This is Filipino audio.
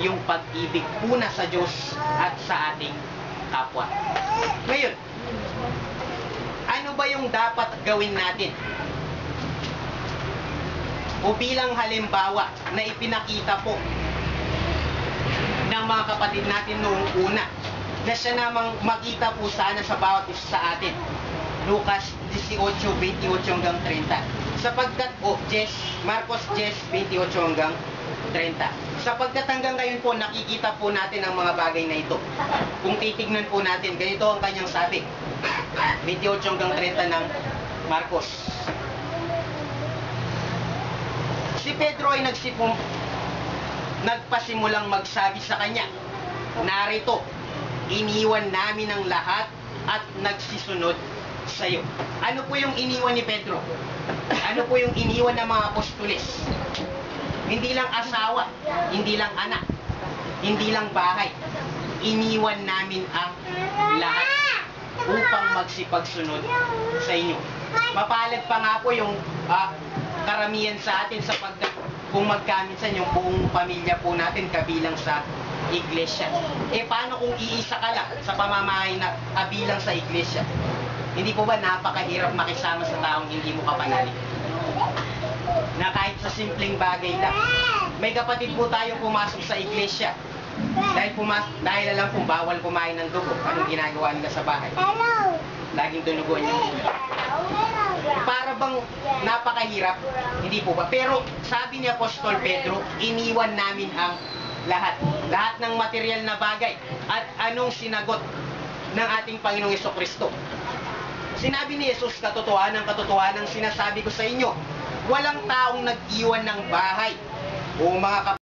yung pag-ibig una sa Diyos at sa ating kapwa. Ngayon, ano ba yung dapat gawin natin? O bilang halimbawa na ipinakita po ng mga kapatid natin noong una, na siya namang makita po sana sa bawat isa sa atin. Lucas 18:28 hanggang 30. Sapagkat, Marcos 10:28 hanggang 30. Sapagkat hanggang ngayon po, nakikita po natin ang mga bagay na ito. Kung titignan po natin, ganito ang kanyang sabi. 28 hanggang 30 ng Marcos. Si Pedro ay nagpasimulang magsabi sa kanya, narito, iniwan namin ang lahat at nagsisunod sa iyo. Ano po yung iniwan ni Pedro? Ano po yung iniwan ng mga apostoles? Hindi lang asawa, hindi lang anak, hindi lang bahay. Iniwan namin ang lahat upang magsipagsunod sa inyo. Mapalad pa nga po yung karamihan sa atin sapagkat kung magkaminsan yung buong pamilya po natin kabilang sa iglesia. Paano kung iisa ka lang sa pamamahay na kabilang sa iglesia? Hindi po ba napakahirap makisama sa taong hindi mo kapanalig? Na kahit sa simpleng bagay lang. May kapatid po tayong pumasok sa iglesia. Dahil alam kung bawal kumain ng dugo, anong ginagawa nila sa bahay? Laging dunuguan yung dugo. Para bang napakahirap? Hindi po ba? Pero sabi ni Apostol Pedro, iniwan namin ang lahat. Lahat ng material na bagay. At anong sinagot ng ating Panginoong Jesucristo? Sinabi ni Jesus, katotohanan sinasabi ko sa inyo, walang taong nag-iwan ng bahay o mga